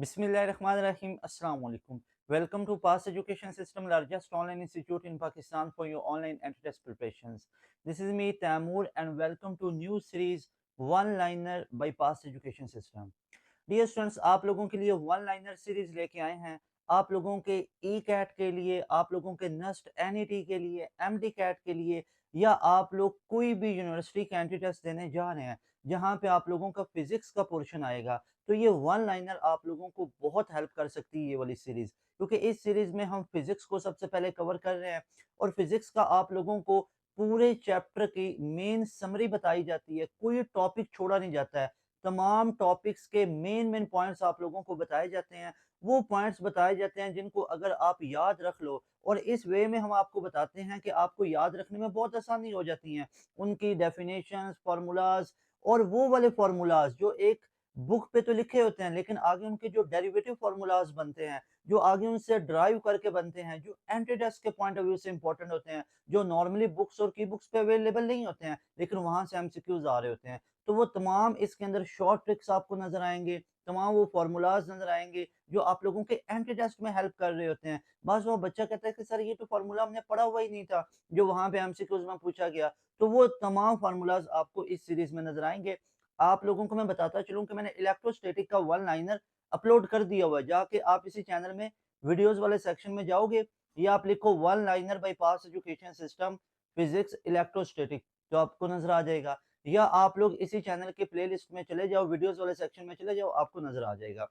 Bismillahirrahmanirrahim. Assalamu alaikum. Welcome to Past Education System, largest online institute in Pakistan for your online entry test preparations. This is me, Tamur, and welcome to new series One Liner by Past Education System. Dear students, आप लोगों के लिए one liner series लेके आए हैं। आप लोगों के ई कैट के लिए, आप लोगों के नस्ट एनईटी के लिए, एमडी कैट के लिए, या आप लोग कोई भी यूनिवर्सिटी का एंट्री टेस्ट देने जा रहे हैं जहां पे आप लोगों का फिजिक्स का पोर्शन आएगा, तो ये वन लाइनर आप लोगों को बहुत हेल्प कर सकती है ये वाली सीरीज। क्योंकि इस सीरीज में हम फिजिक्स को सबसे पहले कवर कर रहे हैं और फिजिक्स का आप लोगों को पूरे चैप्टर की मेन समरी बताई जाती है, कोई टॉपिक छोड़ा नहीं जाता है। तमाम टॉपिक्स के मेन मेन पॉइंट्स आप लोगों को बताए जाते हैं। वो पॉइंट्स बताए जाते हैं जिनको अगर आप याद रख लो, और इस वे में हम आपको बताते हैं कि आपको याद रखने में बहुत आसानी हो जाती है। उनकी डेफिनेशंस, फार्मूलाज, और वो वाले फार्मूलाज जो एक बुक पे तो लिखे होते हैं, लेकिन आगे उनके जो डेरिवेटिव फार्मूलाज बनते हैं, जो आगे उनसे ड्राइव करके बनते हैं, जो एंट्री टेस्ट के पॉइंट ऑफ व्यू से इंपॉर्टेंट होते हैं, जो नॉर्मली बुक्स और की बुक्स पे अवेलेबल नहीं होते हैं, लेकिन वहां से एमसीक्यूज आ रहे होते हैं, तो वो तमाम इसके अंदर शॉर्ट ट्रिक्स आपको नजर आएंगे। तमाम वो फार्मूलाज नजर आएंगे जो आप लोगों के एंट्री टेस्ट में हेल्प कर रहे होते हैं। बस वो बच्चा कहता है कि सर ये तो फार्मूला हमने पढ़ा हुआ ही नहीं था जो वहां पे एमसीक्यूज में पूछा गया। तो वो तमाम फार्मूलाज आपको इस सीरीज में नजर आएंगे। आप लोगों को मैं बताता चलूं कि मैंने इलेक्ट्रोस्टैटिक का वन लाइनर अपलोड कर दिया हुआ है। जाके आप इसी चैनल में वीडियोस वाले सेक्शन में जाओगे, या आप लिखो one liner by pass education system physics electrostatic, तो आपको नजर आ जाएगा। या आप लोग इसी चैनल के प्लेलिस्ट में चले जाओ, वीडियोस वाले सेक्शन में चले जाओ, आपको नजर आ जाएगा।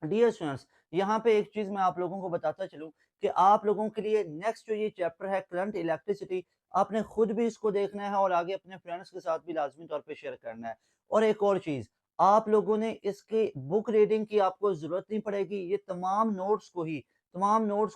डियर स्टूडेंट्स, यहाँ पे एक चीज मैं आप लोगों को बताता चलूं कि आप लोगों के लिए नेक्स्ट जो ये चैप्टर है करंट इलेक्ट्रिसिटी, आपने खुद भी इसको देखना है और आगे अपने फ्रेंड्स के साथ भी लाजमी तौर पे शेयर करना है। और एक और चीज, आप लोगों ने इसकी बुक रीडिंग की आपको जरूरत नहीं पड़ेगी। ये तमाम नोट्स को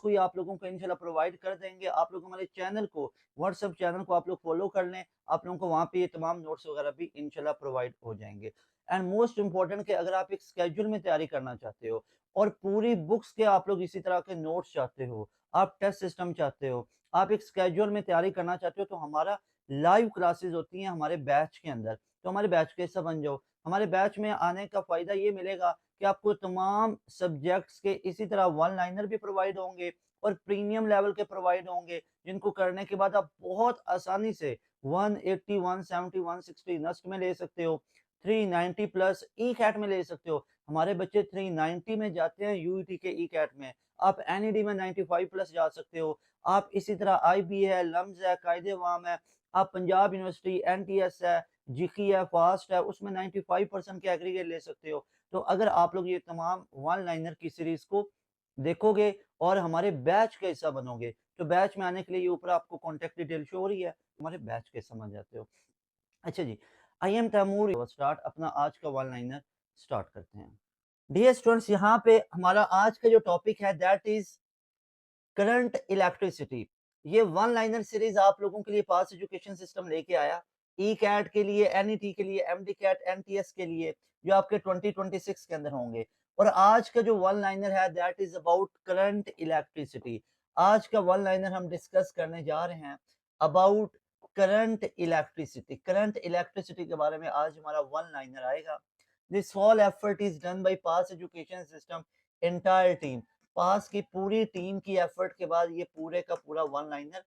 ही आप लोगों को इंशाल्लाह प्रोवाइड कर देंगे। आप लोग हमारे चैनल को, व्हाट्सएप चैनल को आप लोग फॉलो कर लें, आप लोगों को वहाँ पे ये तमाम नोट्स वगैरह भी इंशाल्लाह प्रोवाइड हो जाएंगे। एंड मोस्ट इंपॉर्टेंट कि अगर आप एक स्केड्यूल में तैयारी करना चाहते हो और पूरी बुक्स के आप लोग इसी तरह के नोट्स चाहते हो, आप टेस्ट सिस्टम चाहते हो, आप एक स्केड्यूल में तैयारी करना चाहते हो, तो हमारा लाइव क्लासेस होती हैं हमारे बैच के अंदर। तो हमारे बैच के हिस्सा बन जाओ। हमारे बैच में आने का फायदा ये मिलेगा कि आपको तमाम सब्जेक्ट्स के इसी तरह वन लाइनर भी प्रोवाइड होंगे और प्रीमियम लेवल के प्रोवाइड होंगे, जिनको करने के बाद आप बहुत आसानी से 180, 170, 160 नस्ट में ले सकते हो, 390 प्लस ई कैट में ले सकते हो। हमारे बच्चे 390 में जाते हैं यूईटी के ई कैट में। आप एनईडी में 95 प्लस जा सकते हो। आप इसी तरह आईबी है, लम्स है, कायदे वाम है, आप पंजाब यूनिवर्सिटी एनटीएस है, जीकी है, फास्ट है, उसमें 95% के एग्रीगेट ले सकते हो। तो अगर आप लोग ये तमाम वन लाइनर की सीरीज को देखोगे और हमारे बैच का हिस्सा बनोगे, तो बैच में आने के लिए ये ऊपर आपको कॉन्टेक्ट डिटेल शो हो रही है, हमारे बैच के समझ जाते हो। अच्छा जी, आई एम तैमूर। स्टार्ट अपना आज का वन लाइनर स्टार्ट करते हैं। डियर स्टूडेंट्स, यहाँ पे हमारा आज का जो टॉपिक है दैट इज करंट इलेक्ट्रिसिटी। ये वन लाइनर सीरीज आप लोगों के लिए पास एजुकेशन सिस्टम लेके आया, ई कैट के लिए, एनईटी के लिए, एमडी कैट, एनटीएस के लिए, जो आपके 2026 के अंदर होंगे। और आज का जो वन लाइनर है that is about current electricity. आज का वन लाइनर हम डिस्कस करने जा रहे हैं about current electricity. Current electricity के बारे में आज हमारा वन लाइनर आएगा। This whole effort is done by Pass education system entire team. Pass की पूरी टीम की एफर्ट के बाद ये पूरे का पूरा वन लाइनर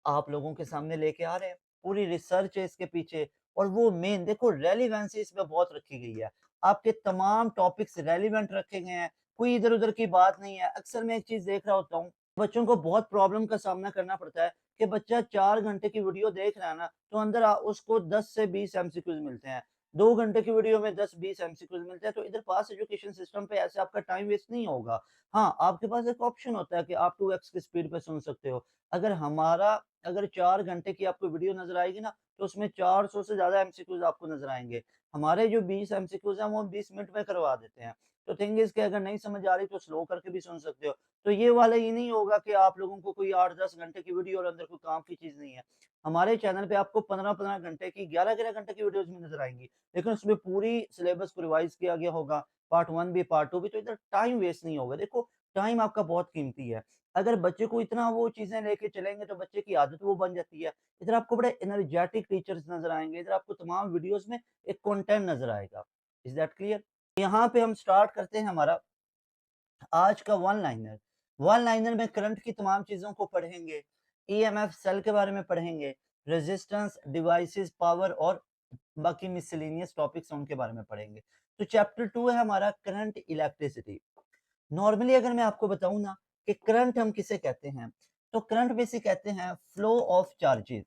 आप लोगों के सामने लेके आ रहे हैं। पूरी रिसर्च है इसके पीछे, और वो मेन देखो रेलिवेंसी इसमें बहुत रखी गई है। आपके तमाम टॉपिक्स रेलिवेंट रखे गए हैं, कोई इधर उधर की बात नहीं है। अक्सर मैं एक चीज देख रहा होता हूँ, बच्चों को बहुत प्रॉब्लम का सामना करना पड़ता है कि बच्चा 4 घंटे की वीडियो देख रहा है ना, तो अंदर उसको 10 से 20 एमसीक्यूज मिलते हैं। 2 घंटे की वीडियो में 10-20 एमसीक्यूज मिलते हैं। तो इधर पास एजुकेशन सिस्टम पे ऐसे आपका टाइम वेस्ट नहीं होगा। हाँ, आपके पास एक ऑप्शन होता है कि आप 2x की स्पीड पे सुन सकते हो। अगर 4 घंटे की आपको वीडियो नजर आएगी ना, तो उसमें 400 से ज्यादा एमसीक्यूज आपको नजर आएंगे। हमारे जो 20 एमसीक्यूज हैं वो 20 मिनट में करवा देते हैं। तो थिंग इज कि अगर नहीं समझ आ रही तो स्लो करके भी सुन सकते हो। तो ये वाला ये नहीं होगा कि आप लोगों को कोई 8-10 घंटे की वीडियो और अंदर कोई काम की चीज नहीं है। हमारे चैनल पे आपको 15-15 घंटे की, 11-11 घंटे की वीडियोज भी नजर आएंगी, लेकिन उसमें पूरी सिलेबस को रिवाइज किया गया होगा, पार्ट 1 भी पार्ट 2 भी। तो इधर टाइम वेस्ट नहीं होगा। देखो, टाइम आपका बहुत कीमती है। अगर बच्चे को इतना वो चीजें लेके चलेंगे तो बच्चे की आदत वो बन जाती है। इधर आपको बड़े एनर्जेटिक टीचर्स नजर आएंगे, इधर आपको तमाम वीडियोस में एक कंटेंट नजर आएगा। Is that clear? यहाँ पे हम स्टार्ट करते हैं हमारा आज का वन लाइनर में करंट की तमाम चीजों को पढ़ेंगे, ईएमएफ सेल के बारे में पढ़ेंगे, रेजिस्टेंस, डिवाइसेस, पावर और बाकी मिसलेनियस टॉपिक्स उनके बारे में पढ़ेंगे। तो चैप्टर 2 है हमारा करंट इलेक्ट्रिसिटी। नॉर्मली अगर मैं आपको बताऊं ना कि करंट हम किसे कहते हैं, तो करंट बेसिक कहते हैं flow of charges.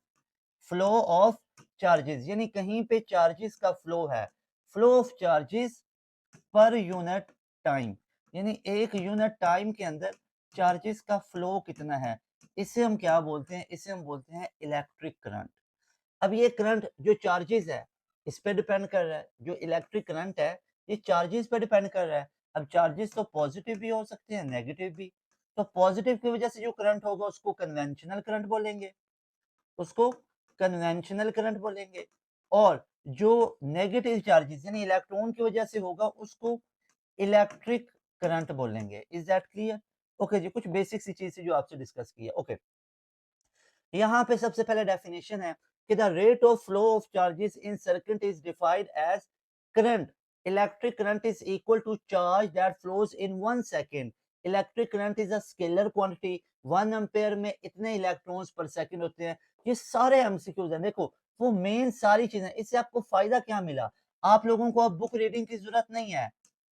Flow of charges यानी कहीं पे चार्जेस का फ्लो है, flow of charges per unit time, यानी एक यूनिट टाइम के अंदर चार्जेस का फ्लो कितना है, इसे हम क्या बोलते हैं, इसे हम बोलते हैं इलेक्ट्रिक करंट। अब ये करंट जो चार्जेस है इस पे डिपेंड कर रहा है, जो इलेक्ट्रिक करंट है ये चार्जेस पे डिपेंड कर रहा है। अब चार्जेस तो पॉजिटिव भी हो सकते हैं, नेगेटिव भी। तो पॉजिटिव की वजह से जो करंट होगा उसको कन्वेंशनल करंट बोलेंगे, उसको कन्वेंशनल करंट बोलेंगे। और जो नेगेटिव चार्जेस यानी इलेक्ट्रॉन की वजह से होगा उसको इलेक्ट्रिक करंट बोलेंगे। Is that clear? ओके जी, कुछ बेसिक सी चीज जो आपसे डिस्कस की है। ओके, यहाँ पे सबसे पहले डेफिनेशन है कि the rate of flow of charges in circuit is defined as current. Electric current is equal to charge that flows in 1 second. Electric current is a scalar quantity. 1 ampere में इतने electrons पर second होते हैं। ये सारे MCQs हैं, देखो वो मेन सारी चीजें। इससे आपको फायदा क्या मिला? आप लोगों को अब बुक रीडिंग की जरूरत नहीं है।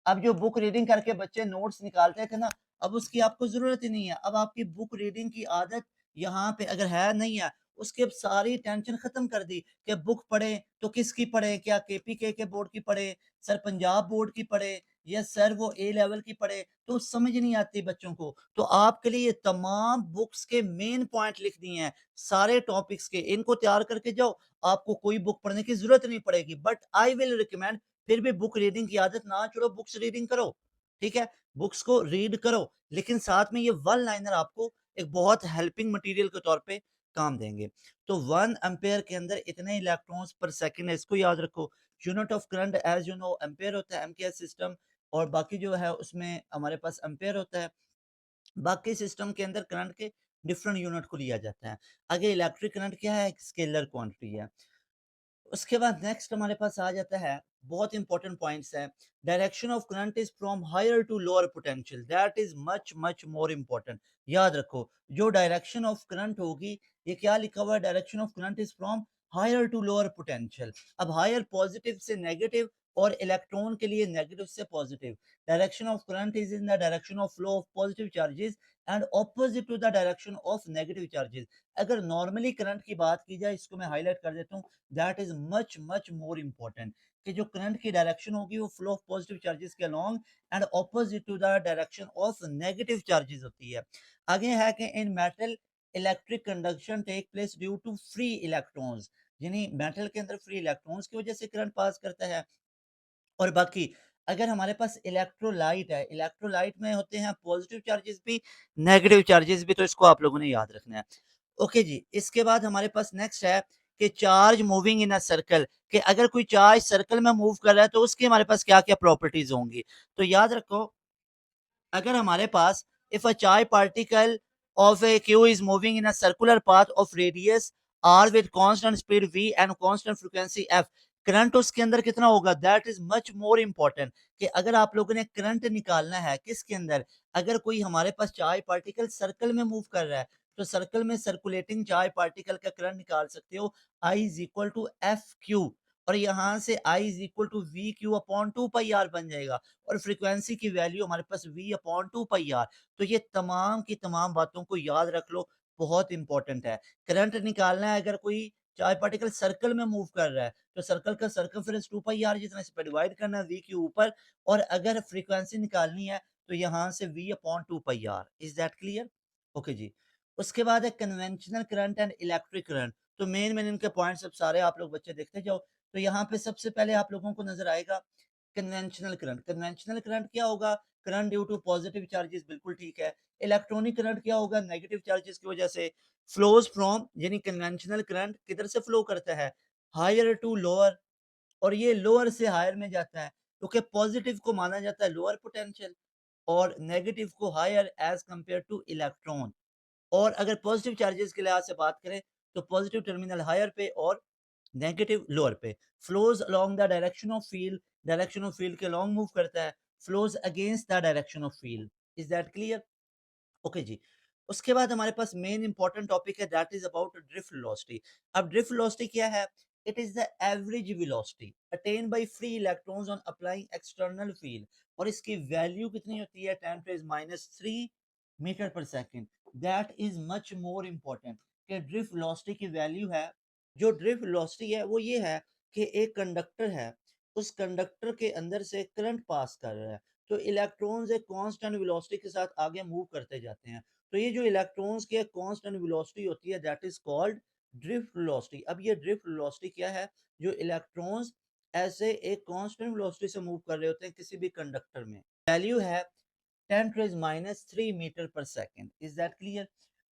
अब जो बुक रीडिंग करके बच्चे नोट्स निकालते थे ना, अब उसकी आपको जरूरत ही नहीं है। अब आपकी बुक रीडिंग की आदत यहाँ पे अगर है नहीं है, उसकी अब सारी टेंशन खत्म कर दी कि बुक पढ़े तो किसकी पढ़े, क्या केपीके के बोर्ड की पढ़े, सर पंजाब बोर्ड की पढ़े, या सर वो ए लेवल की पढ़े, तो समझ नहीं आती बच्चों को। तो आपके लिए ये तमाम बुक्स के मेन पॉइंट लिख दिए हैं, सारे टॉपिक्स के, इनको तैयार करके जाओ। आपको कोई बुक पढ़ने की जरूरत नहीं पड़ेगी। बट आई विल रिकमेंड, फिर भी बुक रीडिंग की आदत ना छोड़ो, बुक्स रीडिंग करो, ठीक है, बुक्स को रीड करो। लेकिन साथ में ये वन लाइनर आपको एक बहुत हेल्पिंग मटेरियल के तौर पे काम देंगे। तो 1 एम्पेयर के अंदर इतने इलेक्ट्रॉन्स पर सेकंड है, इसको याद रखो। Unit of current as you know ampere होता है, एमकेएस सिस्टम, और बाकी जो है उसमें हमारे पास एम्पेयर होता है। बाकी सिस्टम के अंदर करंट के डिफरेंट यूनिट को लिया जाता है। आगे इलेक्ट्रिक करंट क्या है? एक स्केलर क्वांटिटी है। उसके बाद नेक्स्ट हमारे पास आ जाता है, बहुत इंपॉर्टेंट पॉइंट्स है। Direction of current is from higher to lower potential, that is much much more important. याद रखो, जो डायरेक्शन ऑफ करंट होगी, ये क्या लिखा हुआ है? Direction of current is from higher to lower potential. अब हायर पॉजिटिव से नेगेटिव, और इलेक्ट्रॉन के लिए नेगेटिव से positive. Direction of current is in the direction of flow of positive charges and opposite to the direction of negative charges. अगर normally current की बात की जाए, इसको मैं हाईलाइट कर देता हूँ, that is much much more important, कि जो करंट की डायरेक्शन होगी वो फ्लो ऑफ पॉजिटिव चार्जेस के along and opposite to the direction of negative charges होती है। आगे है कि in metal electric conduction take place due to free electrons, यानी मेटल के अंदर फ्री इलेक्ट्रॉन्स की वजह से करंट पास करता है। और बाकी अगर हमारे पास इलेक्ट्रोलाइट है, इलेक्ट्रोलाइट में होते हैं पॉजिटिव चार्जेस भी, नेगेटिव चार्जेस भी, तो इसको आप लोगों ने याद रखना है। ओके जी, इसके बाद हमारे पास नेक्स्ट है कि charge moving in a circle, कि अगर कोई चार्ज सर्कल में मूव कर रहा है तो उसकी हमारे पास क्या क्या प्रॉपर्टीज होंगी। तो याद रखो, अगर हमारे पास if a charge particle of a q is moving in a circular path of radius r with constant speed v and constant frequency f, current उसके अंदर कितना होगा? That is much more important, कि अगर आप लोगों ने करंट निकालना है किसके अंदर, अगर कोई हमारे पास चार्ज पार्टिकल सर्कल में मूव कर रहा है, तो सर्कल में सर्कुलेटिंग चार्ज पार्टिकल का करंट निकाल सकते हो, I is equal to f q, और यहाँ से I is equal to v q upon 2 pi r बन जाएगा, और फ्रीक्वेंसी की वैल्यू हमारे पास v अपॉन 2 पाई आर। तो ये तमाम की तमाम बातों को याद रख लो, बहुत इंपॉर्टेंट है। करंट निकालना है, अगर कोई चार्ज पार्टिकल सर्कल में मूव कर रहा है, तो सर्कल का सर्कमफेरेंस 2 पाई आर, जितना इस पर डिवाइड करना है v के ऊपर, और अगर फ्रीक्वेंसी निकालनी है तो यहाँ से v upon 2 pi R. Is that clear? Okay जी। उसके बाद है conventional current and electric current. तो मेन इनके पॉइंट्स अब सारे आप लोग बच्चे देखते जाओ। तो यहाँ पे सबसे पहले आप लोगों को नजर आएगा कन्वेंशनल करंट। कन्वेंशनल करंट क्या होगा? Current due to positive charges, बिल्कुल ठीक है। इलेक्ट्रॉनिक करंट क्या होगा? नेगेटिव चार्जेस की वजह से। फ्लोज फ्रॉम, यानी कन्वेंशनल करंट किधर से फ्लो करता है? हायर टू लोअर, और ये लोअर से हायर में जाता है, क्योंकि पॉजिटिव को माना जाता है लोअर पोटेंशियल और नेगेटिव को higher as compare to electron. और अगर पॉजिटिव चार्जेस के लिहाज से बात करें, तो पॉजिटिव टर्मिनल हायर पे और नेगेटिव लोअर पे। Flows along the direction of field, direction of field के लॉन्ग मूव करता है। Flows against the direction of field. Is that clear? Okay जी। उसके बाद हमारे पास मेन इंपॉर्टेंट टॉपिक है, that is about drift velocity. अब ड्रिफ्ट वेलोसिटी क्या है? It is the average velocity attain by free electrons on applying external field, और इसकी वैल्यू कितनी होती है? 10⁻³ मीटर पर second. That is much more important कि ड्रिफ्ट वेलोसिटी की वैल्यू है, जो ड्रिफ्ट वेलोसिटी है वो ये है कि एक कंडक्टर है, उस कंडक्टर के अंदर से करंट पास कर रहा है, तो इलेक्ट्रॉन्स एक कांस्टेंट वेलोसिटी के साथ आगे मूव करते जाते हैं। तो ये जो इलेक्ट्रॉन्स की कांस्टेंट वेलोसिटी होती है, that is called drift velocity. अब ये ड्रिफ्ट वेलोसिटी क्या है? जो इलेक्ट्रॉन्स ऐसे एक कांस्टेंट वेलोसिटी से मूव कर रहे होते हैं किसी भी कंडक्टर में, वैल्यू है 10⁻³ मीटर पर सेकंड। Is that clear?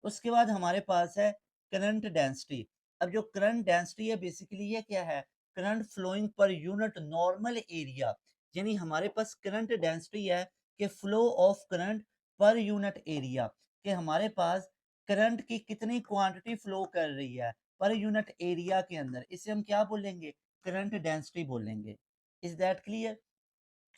उसके बाद हमारे पास है करंट डेंसिटी। अब जो करंट डेंसिटी है बेसिकली ये क्या है? Current flowing per unit normal area, यानी हमारे पास करंट डेंसिटी है कि flow of current per unit area, कि हमारे पास करंट की कितनी क्वांटिटी फ्लो कर रही है पर यूनिट एरिया के अंदर, इसे हम क्या बोलेंगे? करंट डेंसिटी बोलेंगे। Is that clear?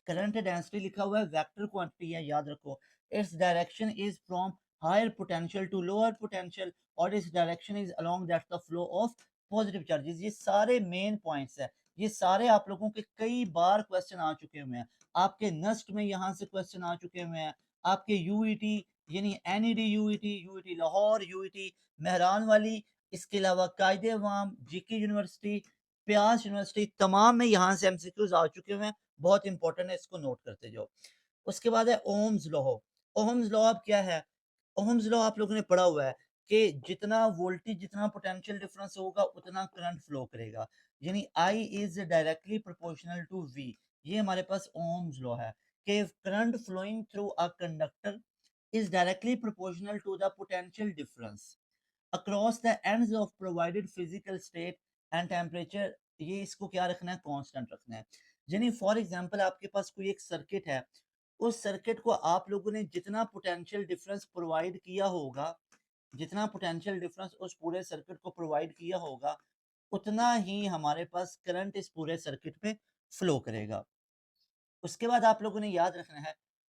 Current density लिखा हुआ है, वेक्टर क्वांटिटी है, याद रखो। Its direction is from higher potential to lower potential, और इस direction is along that the flow of positive charges. ये सारे मेन पॉइंट्स है, ये सारे आप लोगों के कई बार क्वेश्चन आ चुके हुए हैं। आपके नस्ट में यहाँ से क्वेश्चन आ चुके हुए हैं, आपके यूईटी यानी NED UET, UET Lahore, UET Mehran वाली, इसके अलावा कायदे अवाम, जीके यूनिवर्सिटी, प्यास यूनिवर्सिटी, तमाम में यहाँ से एमसीक्यूज आ चुके हुए हैं। बहुत इंपॉर्टेंट है, इसको नोट करते जाओ। उसके बाद है ओम्स लॉ। ओम्स लॉ अब क्या है? ओम्स लॉ आप लोगों ने पढ़ा हुआ है कि जितना वोल्टेज, जितना पोटेंशियल डिफरेंस होगा उतना करंट फ्लो करेगा, यानी I is directly proportional to V. ये हमारे पास ओम्स लॉ है कि current flowing through a conductor is directly proportional to the potential difference across the ends of provided physical state and temperature। ये इसको क्या रखना है? कांस्टेंट रखना है। यानी फॉर एग्जांपल आपके पास कोई एक सर्किट है, उस सर्किट को आप लोगों ने जितना पोटेंशियल डिफरेंस प्रोवाइड किया होगा, जितना पोटेंशियल डिफरेंस उस पूरे सर्किट को प्रोवाइड किया होगा, उतना ही हमारे पास करंट इस पूरे सर्किट में फ्लो करेगा। उसके बाद आप लोगों ने याद रखना है,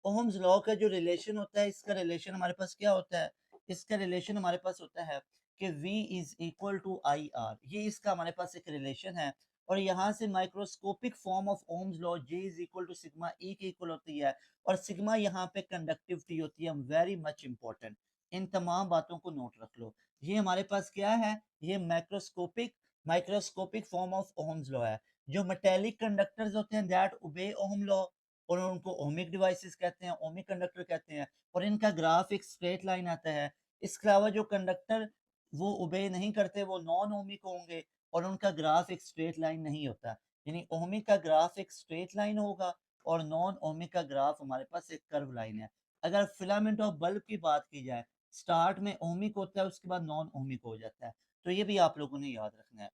ओहम्स लॉ का जो रिलेशन होता है, इसका रिलेशन हमारे पास क्या होता है? इसका रिलेशन हमारे पास होता है कि V is equal to I R, ये इसका हमारे पास एक रिलेशन है। और यहाँ से microscopic form of Ohm's law J is equal to sigma E के इक्वल होती है, और सिग्मा यहाँ पे कंडक्टिविटी होती है। वेरी मच इंपॉर्टेंट, इन तमाम बातों को नोट रख लो। ये हमारे पास क्या है? ये microscopic microscopic form of Ohm's law है। जो मेटेलिक कंडक्टर्स होते हैं दैट ओबे ओम लॉ, और उनको ओमिक डिवाइसेस कहते हैं, ओमिक कंडक्टर कहते हैं, और इनका ग्राफ एक स्ट्रेट लाइन आता है। इसके अलावा जो कंडक्टर वो ओबे नहीं करते वो नॉन ओमिक होंगे, और उनका ग्राफ एक स्ट्रेट लाइन नहीं होता। यानी ओमिक का ग्राफ एक स्ट्रेट लाइन होगा और नॉन ओमिक का ग्राफ हमारे पास एक कर्व लाइन है। अगर फिलामेंट ऑफ बल्ब की बात की जाए, स्टार्ट में ओमिक होता है, उसके बाद नॉन ओमिक हो जाता है। तो ये भी आप लोगों ने याद रखना है।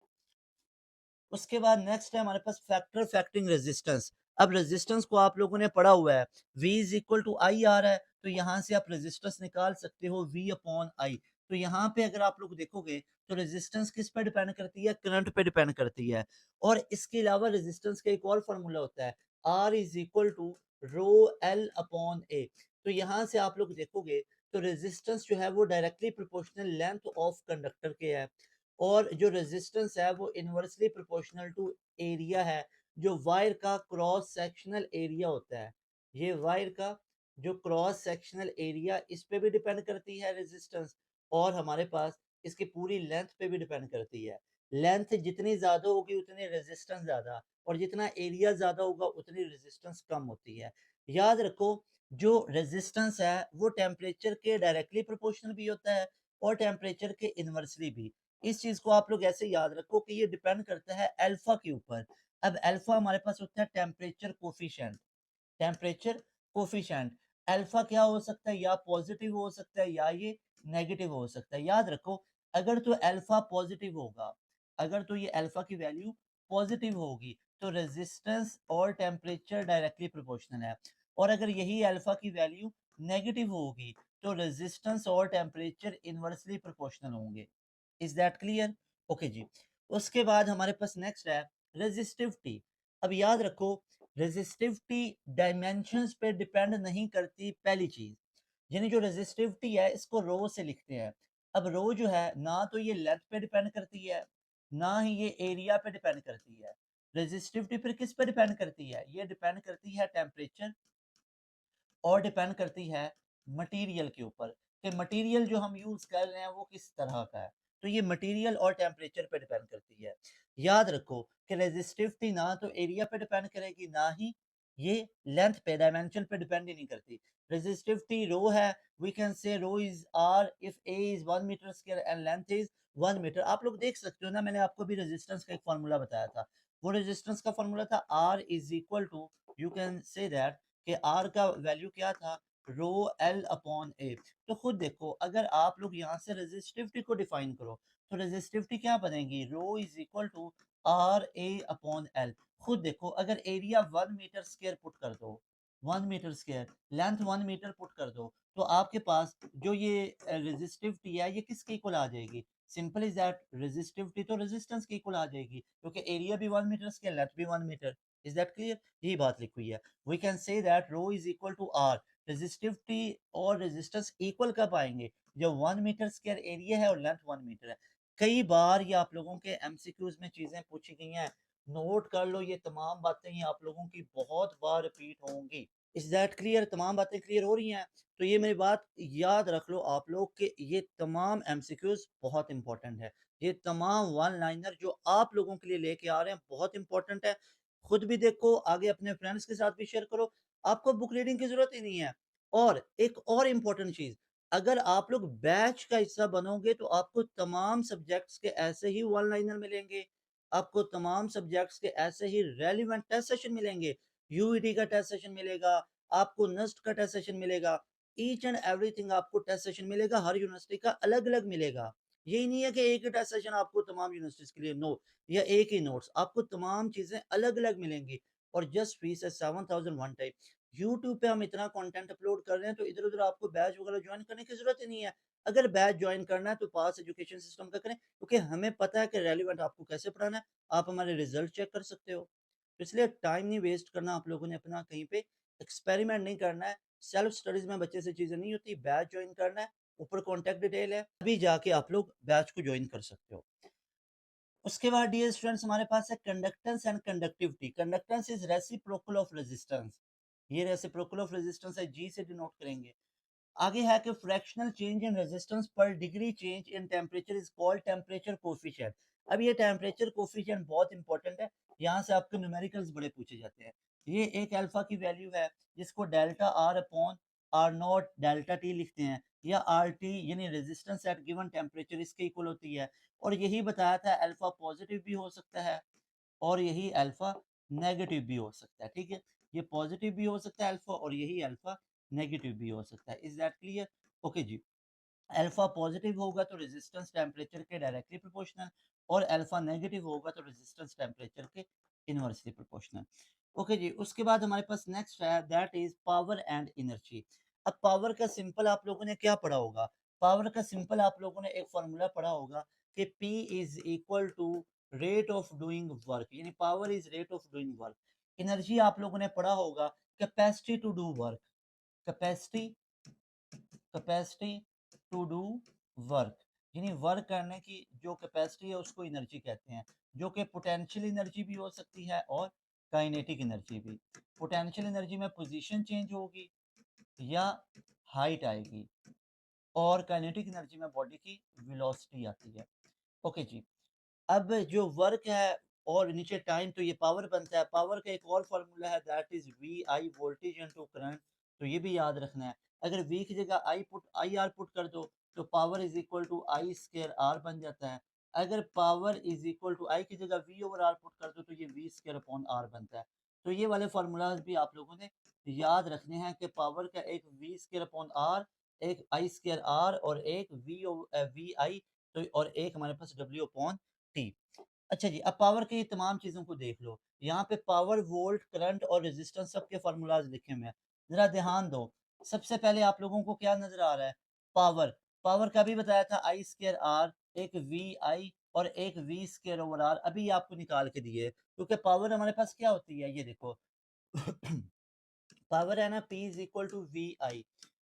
उसके बाद नेक्स्ट है हमारे पास फैक्टर फैक्टरिंग रेजिस्टेंस। अब रेजिस्टेंस को आप लोगों ने पढ़ा हुआ है, V इज इक्वल टू आई आ रहा है, तो यहाँ से आप रेजिस्टेंस निकाल सकते हो V अपॉन आई। तो यहाँ पे अगर आप लोग देखोगे तो रेजिस्टेंस किस पे डिपेंड करती है? करंट पे डिपेंड करती है। और इसके अलावा रेजिस्टेंस का एक और फार्मूला होता है, R is equal to rho L upon A. तो यहाँ से आप लोग देखोगे तो रेजिस्टेंस जो है वो directly proportional length of conductor के है, और जो रेजिस्टेंस है वो इनवर्सली प्रोपोर्शनल टू एरिया है, जो वायर का क्रॉस सेक्शनल एरिया होता है। ये वायर का जो क्रॉस सेक्शनल एरिया, इस पे भी डिपेंड करती है रेजिस्टेंस, और हमारे पास इसकी पूरी लेंथ पे भी डिपेंड करती है। लेंथ जितनी ज्यादा होगी उतनी रेजिस्टेंस ज्यादा, और जितना एरिया ज्यादा होगा उतनी रेजिस्टेंस कम होती है। याद रखो, जो रेजिस्टेंस है वो टेम्परेचर के डायरेक्टली प्रोपोर्शनल भी होता है और टेम्परेचर के इनवर्सली भी। इस चीज को आप लोग ऐसे याद रखो कि ये डिपेंड करता है अल्फा के ऊपर। अब अल्फा हमारे पास होता है temperature coefficient. Temperature coefficient alpha क्या हो सकता है? या पॉजिटिव हो सकता है या ये नेगेटिव हो सकता है। याद रखो, अगर तो अल्फा पॉजिटिव होगा, अगर तो ये अल्फा की वैल्यू पॉजिटिव होगी तो रेजिस्टेंस और टेम्परेचर डायरेक्टली प्रोपोर्शनल है, और अगर यही अल्फा की वैल्यू नेगेटिव होगी तो रेजिस्टेंस और टेम्परेचर इनवर्सली प्रोपोर्शनल होंगे। Is that clear? ओके जी। उसके बाद हमारे पास नेक्स्ट है रेजिस्टिविटी। अब याद रखो, रेजिस्टिविटी डायमेंशंस पे डिपेंड नहीं करती, पहली चीज। यानी जो रेजिस्टिविटी है इसको रो से लिखते हैं। अब रो जो है ना तो ये लेंथ पे डिपेंड करती है, ना ही ये एरिया पे डिपेंड करती है। रेजिस्टिविटी फिर किस पे डिपेंड करती है? ये डिपेंड करती है टेम्परेचर और डिपेंड करती है मटेरियल के ऊपर, कि मटेरियल जो हम यूज कर रहे हैं वो किस तरह का है। तो ये मटेरियल और टेम्परेचर पे डिपेंड करती है। याद रखो कि रेजिस्टिविटी ना तो एरिया पे डिपेंड करेगी, ना ही ये लेंथ पे, डायमेंशन पे डिपेंड ही नहीं करती। रेजिस्टिविटी रो है, we can say rho is R if A is 1 metre square and length is 1 metre. आप लोग देख सकते हो ना, मैंने आपको भी रेजिस्टेंस का एक फार्मूला बताया था। वो रेजिस्टेंस का फार्मूला था R is equal to, you can say that कि आर का वैल्यू क्या था, रो एल अपॉन ए। तो खुद देखो, अगर आप लोग यहाँ से रेजिस्टिविटी को डिफाइन करो तो रेजिस्टिविटी क्या बनेगी, rho is equal to R A upon L. खुद देखो, अगर एरिया 1 मीटर स्क्वायर पुट कर दो, 1 metre square, length 1 metre put कर दो, तो आपके पास जो ये रेजिस्टिविटी है ये किसके इक्वल आ जाएगी? सिंपल इज दैट, रेजिस्टिविटी तो रेजिस्टेंस के इक्वल आ जाएगी, क्योंकि एरिया भी 1 मीटर स्क्वायर, लेंथ भी 1 मीटर। Is that clear? यही बात लिखी हुई है। we can say that rho is equal to r। Resistivity और रेजिस्टेंस इक्वल कब आएंगे? जब 1 मीटर स्क्वायर एरिया है और लेंथ 1 मीटर है। कई बार ये आप लोगों के एमसीक्यूज में चीजें पूछी गई हैं, नोट कर लो, ये तमाम बातें ही आप लोगों की बहुत बार रिपीट होंगी। Is that clear? तमाम बातें क्लियर हो रही हैं? तो ये मेरी बात याद रख लो आप लोग के, ये तमाम एमसीक्यूज बहुत इंपॉर्टेंट है। ये तमाम वन लाइनर जो आप लोगों के लिए लेके आ रहे हैं बहुत इंपॉर्टेंट है। खुद भी देखो, आगे अपने फ्रेंड्स के साथ भी शेयर करो। आपको बुक रीडिंग की जरूरत ही नहीं है। और एक और इम्पोर्टेंट चीज, अगर आप लोग बैच का हिस्सा बनोगे तो आपको तमाम सब्जेक्ट्स के ऐसे ही वन लाइनर मिलेंगे, आपको तमाम सब्जेक्ट्स के ऐसे ही रेलिवेंट टेस्ट सेशन मिलेंगे। यूईडी का टेस्ट सेशन मिलेगा, आपको नस्ट का टेस्ट सेशन मिलेगा, ईच एंड एवरीथिंग आपको टेस्ट सेशन मिलेगा, हर यूनिवर्सिटी का अलग अलग मिलेगा। यही नहीं है कि एक ही टेस्ट सेशन आपको तमाम यूनिवर्सिटीज के लिए, नो, या एक ही नोट्स, आपको तमाम चीजें अलग अलग मिलेंगी। और जस्ट फीस है 7,000 वन टाइम। यूट्यूब पे हम इतना कंटेंट अपलोड कर रहे हैं, तो इधर उधर आपको बैच वगैरह ज्वाइन करने की जरूरत ही नहीं है। अगर बैच ज्वाइन करना है तो पास एजुकेशन सिस्टम का करें, क्योंकि हमें पता है कि रेलिवेंट आपको कैसे पढ़ाना है। आप हमारे रिजल्ट चेक कर सकते हो। तो इसलिए टाइम नहीं वेस्ट करना आप लोगों ने अपना, कहीं पे एक्सपेरिमेंट नहीं करना है। सेल्फ स्टडीज में बच्चे से चीजें नहीं होती, बैच ज्वाइन करना है, ऊपर कॉन्टेक्ट डिटेल है, अभी जाके आप लोग बैच को ज्वाइन कर सकते हो। उसके बाद डियर स्टूडेंट्स, हमारे पास है conductance and conductivity. Conductance is reciprocal of resistance. ये रेसिप्रोकल ऑफ रेजिस्टेंस है, जी से डिनोट करेंगे। आगे है कि फ्रैक्शनल चेंज इन रेजिस्टेंस पर degree change in temperature is called temperature coefficient. अब ये टेम्परेचर कोफिशिएंट बहुत इंपॉर्टेंट है, यहाँ से आपके न्यूमेरिकल्स बड़े पूछे जाते हैं। ये एक अल्फा की वैल्यू है, जिसको delta R upon R naught delta T लिखते हैं, या आर टी, यानी रेजिस्टेंस एट गिवन टेम्परेचर इसके इक्वल होती है। और यही बताया था अल्फा पॉजिटिव भी हो सकता है और यही अल्फा नेगेटिव भी हो सकता है। ठीक है, ये पॉजिटिव भी हो सकता है अल्फा, और यही अल्फा नेगेटिव भी हो सकता है। Is that clear? ओके जी। अल्फा पॉजिटिव होगा तो रेजिस्टेंस टेम्परेचर के डायरेक्टली प्रोपोर्शनल, और अल्फा नेगेटिव होगा तो रेजिस्टेंस टेम्परेचर के इनवर्सली प्रोपोर्शनल। ओके जी। उसके बाद हमारे पास नेक्स्ट है, that is power and energy. अब पावर का सिंपल आप लोगों ने क्या पढ़ा होगा? पावर का सिंपल आप लोगों ने एक फॉर्मूला पढ़ा होगा कि P is equal to rate of doing work, यानी power is rate of doing work. Energy आप लोगों ने पढ़ा होगा capacity to do work, capacity, capacity to do work, यानी वर्क करने की जो कैपेसिटी है उसको एनर्जी कहते हैं, जो कि पोटेंशियल एनर्जी भी हो सकती है और काइनेटिक एनर्जी भी। पोटेंशियल एनर्जी में पोजीशन चेंज होगी या हाइट आएगी, और काइनेटिक एनर्जी में बॉडी की वेलोसिटी आती है। ओके जी। अब जो वर्क है और नीचे टाइम, तो ये पावर बनता है। पावर का एक और फॉर्मूला है, that is V I, voltage into current. तो ये भी याद रखना है। अगर वी की जगह आई आर पुट कर दो तो power is equal to I square R बन जाता है। अगर power is equal to I की जगह वी ओवर आर पुट कर दो तो ये वी स्केयर अपॉन आर बनता है। तो ये वाले फार्मूलाज भी आप लोगों ने याद रखने हैं कि पावर का एक वी स्केयर अपॉन आर, एक आई स्केयर आर, और एक वी आई, तो और एक हमारे पास डब्ल्यू अपॉन टी। अच्छा जी, अब पावर की तमाम चीज़ों को देख लो। यहाँ पे पावर, वोल्ट, करंट और रेजिस्टेंस सबके फार्मूलाज लिखे हुए हैं। ज़रा ध्यान दो। सबसे पहले आप लोगों को क्या नज़र आ रहा है? पावर। पावर का भी बताया था आई स्क्वायर आर, एक वी आई और एक वी स्क्वायर ओवर आर, अभी आपको निकाल के दिए। क्योंकि पावर हमारे पास क्या होती है, ये देखो, पावर है ना P is equal to V I,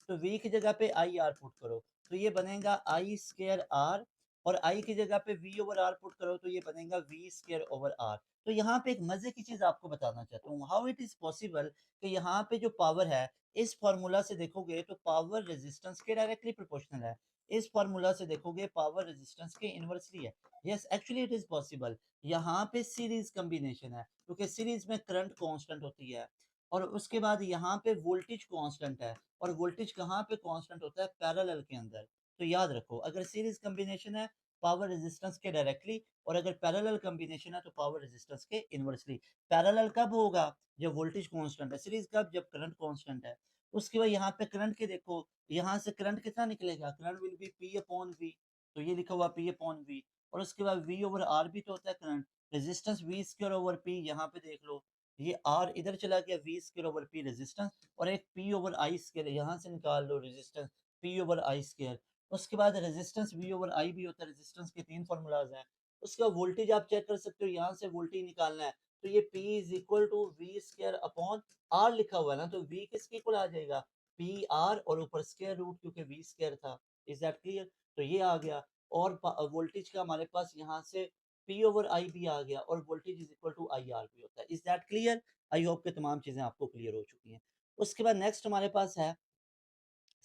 तो V की जगह पे आई आर पुट करो तो ये बनेगा आई स्केयर आर, और I की जगह पे V ओवर आर पुट करो तो ये बनेगा V स्केयर ओवर आर। तो यहाँ पे एक मजे की चीज आपको बताना चाहता हूँ, हाउ इट इज पॉसिबल कि यहाँ पे जो पावर है इस फॉर्मूला से देखोगे तो पावर रेजिस्टेंस के डायरेक्टली प्रोपोर्शनल है, इस फॉर्मूला से देखोगे पावर रेजिस्टेंस के इनवर्सली है। Yes actually it is possible. यहाँ पे सीरीज कॉम्बिनेशन है क्योंकि सीरीज में करंट कांस्टेंट होती है, और उसके बाद यहाँ पे वोल्टेज कांस्टेंट है, और वोल्टेज कहाँ पे कांस्टेंट होता है, पैरेलल के अंदर। तो याद रखो अगर सीरीज कॉम्बिनेशन है पावर रेजिस्टेंस के डायरेक्टली, और अगर पैरेलल कॉम्बिनेशन है तो पावर रेजिस्टेंस के इनवर्सली। पैरेलल कब होगा, जब वोल्टेज कांस्टेंट है, सीरीज कब, जब करंट कांस्टेंट है। उसके बाद यहाँ पे करंट के देखो, यहाँ से करंट कितना निकलेगा, current will be P upon V, तो ये लिखा हुआ पी अपॉन वी, और उसके बाद वी ओवर आर भी तो होता है current, resistance V square over P, यहाँ पे देख लो ये आर इधर चला गया, V square over P resistance, और एक पी ओवर आई स्क्वायर यहाँ से निकाल लो resistance P over I square. उसके बाद रेजिस्टेंस वी ओवर आई भी होता है, रेजिस्टेंस के तीन फार्मूलाज हैं। उसका वोल्टेज आप चेक कर सकते हो, यहाँ से वोल्टेज निकालना है तो ये P is equal to V square upon R लिखा हुआ है ना, तो V किसके इक्वल आ जाएगा, पी आर और ऊपर स्क्वायर रूट क्योंकि वी स्क्वायर था। इज दैट क्लियर, तो ये आ गया। और वोल्टेज का हमारे पास यहाँ से P ओवर I भी आ गया, और voltage is equal to I R भी होता है। Is that clear, I hope के तमाम चीजें आपको क्लियर हो चुकी हैं। उसके बाद नेक्स्ट हमारे पास है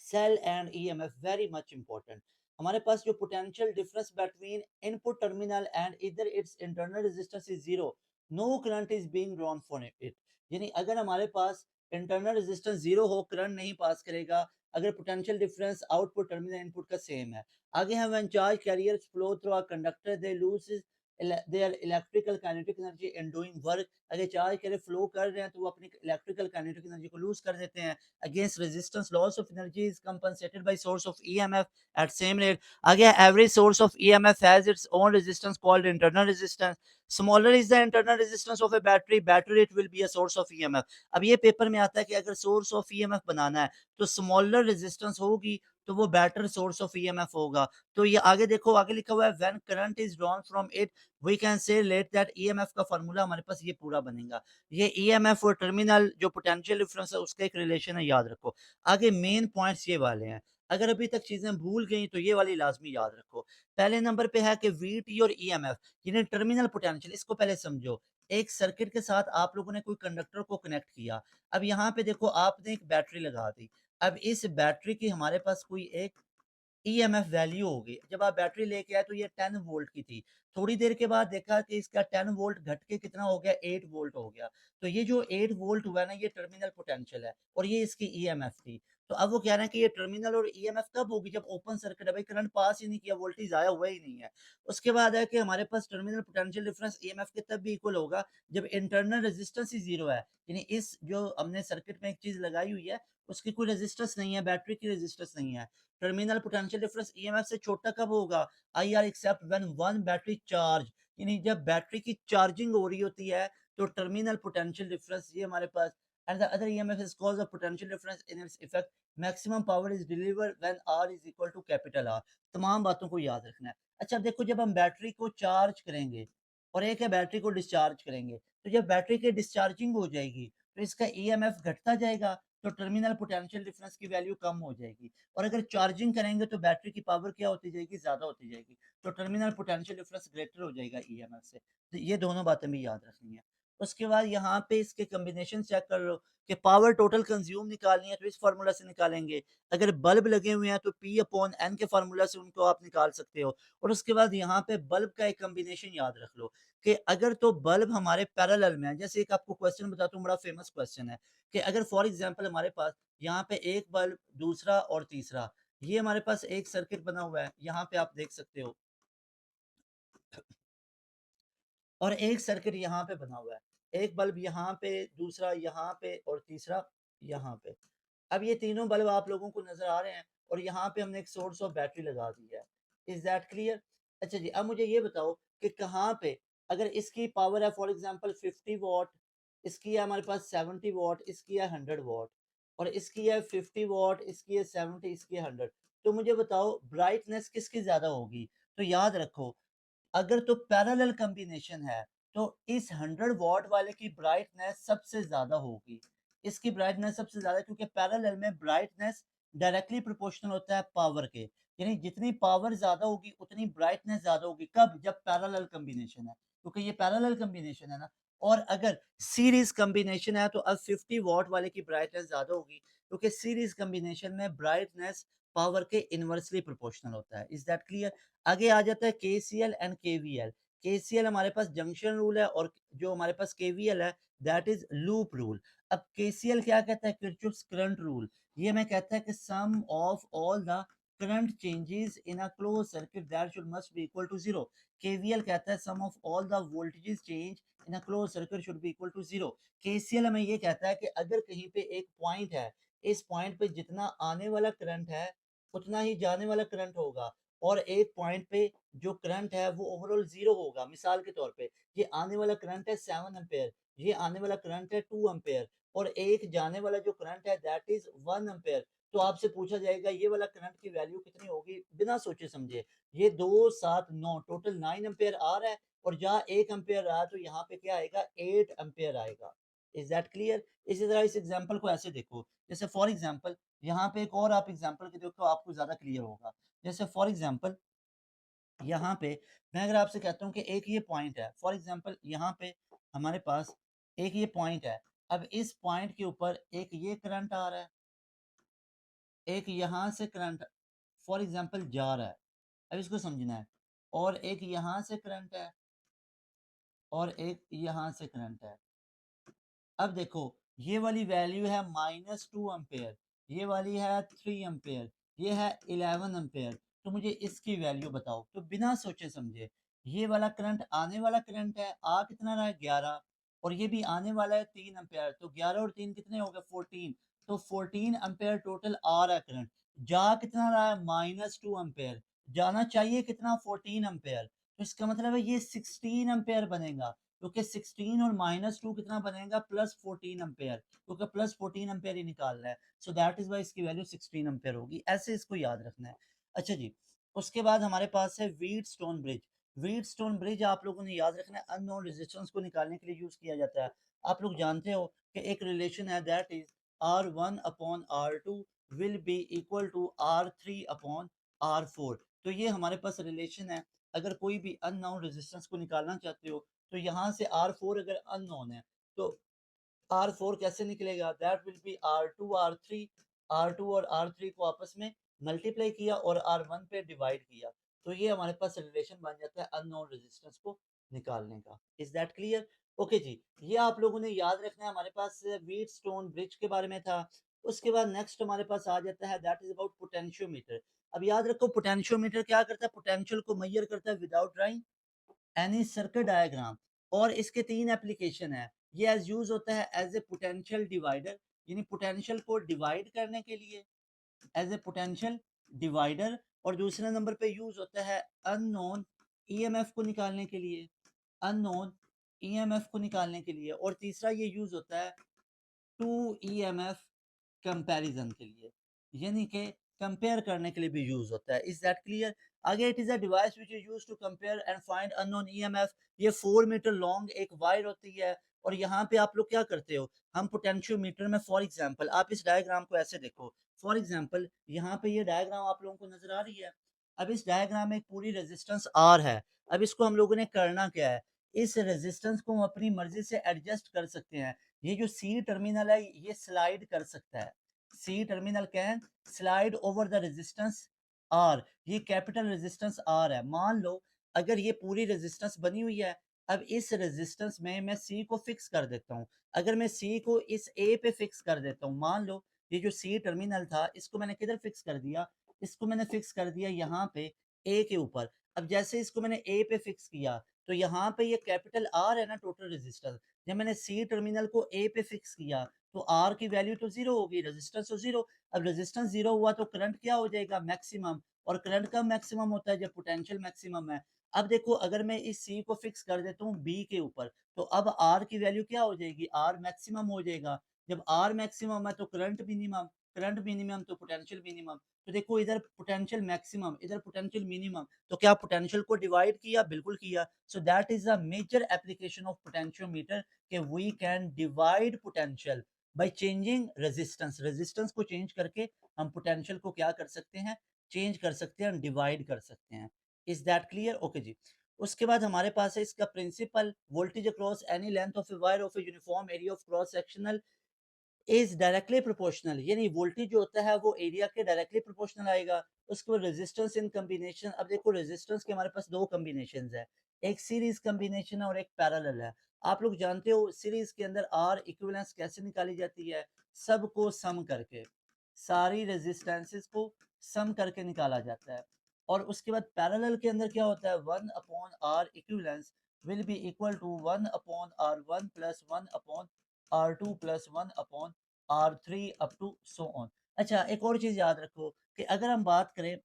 cell and EMF, very much important. हमारे पास जो potential difference between input terminal and इधर its internal resistance is zero, no current is being drawn for it. यानी अगर हमारे पास इंटरनल रेजिस्टेंस जीरो हो, करंट नहीं पास करेगा, अगर potential difference output terminal input का सेम है। आगे हम when charge carriers flow through a conductor they lose their electrical kinetic energy in doing work. अगर चार्ज कैरियर फ्लो कर रहे हैं तो वो अपनी इलेक्ट्रिकल काइनेटिक एनर्जी को लूज कर देते हैं against resistance, loss of energy is compensated by source of EMF at same rate. Again, every source of EMF has its own resistance called internal resistance. Smaller is the internal resistance of a battery it will be a source of EMF. अब ये paper में आता है कि अगर source of EMF बनाना है तो smaller resistance होगी तो वो better source of EMF होगा। तो ये आगे देखो, आगे लिखा हुआ है when current is drawn from it we can say let that EMF का फॉर्मूला हमारे पास ये पूरा बनेगा। ये ईएमएफ और टर्मिनल जो पोटेंशियल डिफरेंस है उसका एक रिलेशन है, याद रखो। आगे मेन पॉइंट्स ये वाले हैं, अगर अभी तक चीजें भूल गई तो ये वाली लाजमी याद रखो। पहले नंबर पे है कि वीटी और ईएमएफ यानी टर्मिनल पोटेंशियल, इसको पहले समझो। एक सर्किट के साथ आप लोगों ने कोई कंडक्टर को कनेक्ट किया, अब यहाँ पे देखो आपने एक बैटरी लगा दी, अब इस बैटरी की हमारे पास कोई एक ईएमएफ वैल्यू होगी। जब आप बैटरी लेके आए तो ये 10 वोल्ट की थी, थोड़ी देर के बाद देखा कि इसका 10 वोल्ट घट के कितना हो गया, 8 वोल्ट हो गया। तो ये जो 8 वोल्ट हुआ ना ये टर्मिनल पोटेंशियल है, और ये इसकी ईएमएफ थी। तो अब वो कह रहे हैं कि ये टर्मिनल और ईएमएफ कब होगी, जब ओपन सर्किट है, भाई करंट पास ही नहीं किया, वोल्टेज आया हुआ ही नहीं है। उसके बाद है कि हमारे पास टर्मिनल पोटेंशियल डिफरेंस ईएमएफ के तब भी इक्वल होगा जब इंटरनल रेजिस्टेंस ही जीरो है, यानी इस जो हमने सर्किट में एक चीज लगाई हुई है उसकी कोई रेजिस्टेंस नहीं है, बैटरी की रेजिस्टेंस नहीं है। टर्मिनल पोटेंशियल डिफरेंस ईएमएफ से छोटा कब होगा, I R except when one battery charge, यानी जब बैटरी की चार्जिंग हो रही होती है तो टर्मिनल पोटेंशियल डिफरेंस ये हमारे पास, and the other EMF is called the potential difference in its effect, maximum power is delivered when R is equal to capital R. तमाम बातों को याद रखना है। अच्छा देखो, जब हम बैटरी को चार्ज करेंगे और एक है बैटरी को डिस्चार्ज करेंगे, तो जब बैटरी की डिस्चार्जिंग हो जाएगी तो इसका ईएमएफ घटता जाएगा, तो टर्मिनल पोटेंशियल डिफरेंस की वैल्यू कम हो जाएगी। और अगर चार्जिंग करेंगे तो बैटरी की पावर क्या होती जाएगी, ज्यादा होती जाएगी, तो टर्मिनल पोटेंशियल डिफरेंस ग्रेटर हो जाएगा ईएमएफ से। तो ये दोनों बातें भी याद रखनी है। उसके बाद यहाँ पे इसके कॉम्बिनेशन चेक कर लो कि पावर टोटल कंज्यूम निकालनी है तो इस फार्मूला से निकालेंगे। अगर बल्ब लगे हुए हैं तो पी अपॉन एन के फार्मूला से उनको आप निकाल सकते हो। और उसके बाद यहाँ पे बल्ब का एक कॉम्बिनेशन याद रख लो कि अगर तो बल्ब हमारे पैरेलल में है, जैसे एक आपको क्वेश्चन बताता हूँ, बड़ा फेमस क्वेश्चन है कि अगर फॉर एग्जांपल हमारे पास यहाँ पे एक बल्ब, दूसरा और तीसरा, ये हमारे पास एक सर्किट बना हुआ है, यहाँ पे आप देख सकते हो, और एक सर्किट यहाँ पे बना हुआ है, एक बल्ब यहाँ पे, दूसरा यहाँ पे और तीसरा यहाँ पे। अब ये तीनों बल्ब आप लोगों को नजर आ रहे हैं, और यहाँ पे हमने एक सोर्स ऑफ बैटरी लगा दी है। Is that clear? अच्छा जी, अब मुझे ये बताओ कि कहाँ पे, अगर इसकी पावर है फॉर एग्जांपल 50 वॉट, इसकी है हमारे पास 70 वॉट, इसकी है 100 वॉट, और इसकी है 50 वॉट, इसकी है 70, इसकी है 100, तो मुझे बताओ ब्राइटनेस किसकी ज्यादा होगी। तो याद रखो, अगर तो पैरेलल कॉम्बिनेशन है तो इस 100 वॉट वाले की ब्राइटनेस सबसे ज़्यादा होगी। इसकी ब्राइटनेस सबसे ज़्यादा, क्योंकि पैरेलल में ब्राइटनेस डायरेक्टली प्रोपोर्शनल होता है पावर के। यानी जितनी पावर ज़्यादा होगी उतनी ब्राइटनेस ज़्यादा होगी। कब? जब पैरेलल कॉम्बिनेशन है, क्योंकि ये पैरेलल कॉम्बिनेशन है ना। और अगर सीरीज़ कॉम्बिनेशन है तो अब 50 वॉट वाले की ब्राइटनेस ज़्यादा होगी, क्योंकि सीरीज़ कॉम्बिनेशन में ब्राइटनेस पावर के इनवर्सली प्रोपोर्शनल होता है। Is that clear? आगे आ जाता है केसीएल एंड केवीएल। केसीएल हमारे पास जंक्शन रूल है और जो हमारे पास केवीएल है दैट इज लूप रूल। अब केसीएल क्या कहता है? Kirchhoff's current rule. ये हमें कहता है कि sum of all the current changes in a close circuit that should must be equal to zero. KVL कहता है sum of all the voltages change in a close circuit should be equal to zero. KCL हमें ये कहता है कि अगर कहीं पे एक पॉइंट है, इस पॉइंट पे जितना आने वाला करंट है उतना ही जाने वाला करंट होगा, और एक पॉइंट पे जो करंट है वो ओवरऑल जीरो होगा। मिसाल के तौर पे ये आने वाला करंट है 7 एम्पेयर, ये आने वाला करंट है 2 एम्पेयर, और एक जाने वाला जो करंट है दैट इज 1 एम्पेयर। तो आपसे पूछा जाएगा ये वाला करंट की वैल्यू कितनी होगी? बिना सोचे समझे ये 2 7 9 टोटल 9 एम्पेयर आ रहा है, और जहाँ 1 एम्पेयर रहा तो यहाँ पे क्या आएगा? 8 एम्पेयर आएगा। Is that clear? इसी तरह इस एग्जाम्पल को ऐसे देखो, जैसे फॉर एग्जाम्पल यहाँ पे एक और आप एग्जाम्पल के देखो, आपको ज्यादा क्लियर होगा। जैसे फॉर एग्जाम्पल यहाँ पे मैं अगर आपसे कहता हूँ कि एक ये पॉइंट है, फॉर एग्जांपल यहाँ पे हमारे पास एक ये पॉइंट है। अब इस पॉइंट के ऊपर एक ये करंट आ रहा है, एक यहाँ से करंट फॉर एग्जांपल जा रहा है। अब इसको समझना है। और एक यहाँ से करंट है और एक यहाँ से करंट है। अब देखो ये वाली वैल्यू है -2 एम्पेयर, ये वाली है 3 एम्पेयर, ये है 11 एम्पेयर। तो मुझे इसकी वैल्यू बताओ। तो बिना सोचे समझे ये वाला करंट आने वाला करंट है, आ कितना रहा है? 11, और ये भी आने वाला है 3 एम्पेयर। तो 11 और 3 कितने हो गए? 14। तो 14 एम्पेयर टोटल आ रहा है करंट। जा कितना रहा है? -2 एम्पेयर। जाना चाहिए कितना? 14 एम्पेयर। तो इसका मतलब है ये 16 एम्पेयर बनेगा, क्योंकि 16 और -2 कितना बनेगा? +14 एम्पेयर, क्योंकि +14 एम्पेयर ही निकालना है। सो दैट इज वाई इसकी वैल्यू 16 एम्पेयर होगी। ऐसे इसको याद रखना है। अच्छा जी, उसके बाद हमारे पास है व्हीटस्टोन ब्रिज। व्हीटस्टोन ब्रिज आप लोगों ने याद रखना है, अननोन रेजिस्टेंस को निकालने के लिए यूज किया जाता है। आप लोग जानते हो कि एक रिलेशन है that is R1/R2 will be equal to R3/R4। तो ये हमारे पास रिलेशन है। अगर कोई भी अननोन रेजिस्टेंस को निकालना चाहते हो तो यहाँ से R4 अगर अननोन है तो R4 कैसे निकलेगा? That will be R2/R3। R2 और R3 को आपस में मल्टीप्लाई किया और R1 पे डिवाइड किया, तो ये हमारे पास रिलेशन बन जाता है अननोन रेजिस्टेंस को निकालने का। Is that clear? ओके जी, ये आप लोगों ने याद रखना है। हमारे पास व्हीटस्टोन ब्रिज के बारे में था। उसके बाद नेक्स्ट हमारे पास आ जाता है दैट इज अबाउट पोटेंशियोमीटर। अब याद रखो पोटेंशियोमीटर क्या करता है? पोटेंशियल को मेजर करता है without drawing any circuit diagram. और इसके 3 एप्लीकेशन है। ये एज यूज होता है एज ए पोटेंशियल डिवाइडर, यानी पोटेंशियल को डिवाइड करने के लिए एज ए पोटेंशियल डिवाइडर। और दूसरे नंबर पे यूज होता है अननोन ईएमएफ को निकालने के लिए, अननोन ईएमएफ को निकालने के लिए। और तीसरा ये यूज होता है टू ईएमएफ कंपैरिजन के लिए, यानी कि कंपेयर करने के लिए भी यूज होता है। Is that clear? आगे it is a device which is used to compare and find unknown EMF. ये 4 मीटर लॉन्ग एक वायर होती है। और यहाँ पे आप लोग क्या करते हो? हम पोटेंशियोमीटर में फॉर एग्जांपल आप इस डायग्राम को ऐसे देखो। फॉर एग्जांपल यहाँ पे ये डायग्राम आप लोगों को नजर आ रही है। अब इस डायग्राम में एक पूरी रेजिस्टेंस आर है। अब इसको हम लोगों ने करना क्या है? इस रेजिस्टेंस को हम अपनी मर्जी से एडजस्ट कर सकते हैं। ये जो सी टर्मिनल है ये स्लाइड कर सकता है। C terminal can slide over the resistance R. ये कैपिटल रेजिस्टेंस आर है। मान लो अगर ये पूरी रेजिस्टेंस बनी हुई है, अब इस रेजिस्टेंस में मैं सी को फिक्स कर देता हूँ। अगर मैं सी को इस ए पे फिक्स कर देता हूँ, मान लो ये जो सी टर्मिनल था इसको मैंने किधर फिक्स कर दिया? इसको मैंने फिक्स कर दिया यहाँ पे ए के ऊपर। अब जैसे इसको मैंने ए पे फिक्स किया तो यहाँ पे ये कैपिटल आर है ना टोटल रेजिस्टेंस। जब मैंने सी टर्मिनल को ए पे फिक्स किया तो आर की वैल्यू तो जीरो होगी, रेजिस्टेंस तो जीरो। अब रेजिस्टेंस जीरो हुआ तो करंट क्या हो जाएगा? मैक्सिमम। और करंट कब मैक्सिमम होता है? जब पोटेंशियल मैक्सिमम है। अब देखो अगर मैं इस सी को फिक्स कर देता हूँ बी के ऊपर तो अब आर की वैल्यू क्या हो जाएगी? आर मैक्सिमम हो जाएगा। जब आर मैक्सिमम है तो करंट मिनिमम। करंट मिनिमम तो पोटेंशियल मिनिमम। तो देखो इधर पोटेंशियल मैक्सिमम, इधर पोटेंशियल मिनिमम, तो क्या पोटेंशियल को डिवाइड किया? बिल्कुल किया। So that is a major application of potentiometer कि we can divide potential by changing resistance. Resistance को चेंज करके हम पोटेंशियल को क्या कर सकते हैं? चेंज कर सकते हैं, डिवाइड कर सकते हैं। Is that clear? ओके जी। उसके बाद हमारे पास है इसका principle, voltage across any length of a wire of a uniform area of cross sectional is directly proportional, यानी वोल्टेज जो होता है वो एरिया के डायरेक्टली प्रोपोर्शनल आएगा। उसके बाद रेजिस्टेंस इन कॉम्बिनेशन, अब देखो रेजिस्टेंस के हमारे पास दो कॉम्बिनेशन है, एक सीरीज कॉम्बिनेशन है और एक पैरेलल है। आप लोग जानते हो सीरीज के अंदर आर इक्विवेलेंस कैसे निकाली जाती है? सबको सम करके, सारी रेजिस्टेंसेस को सम करके निकाला जाता है। और उसके बाद पैरेलल के अंदर क्या होता है? 1/r equivalence will be equal to 1/r1 plus 1/r2 plus 1/r3 up to so on. अच्छा, एक और चीज याद रखो कि अगर हम बात करें,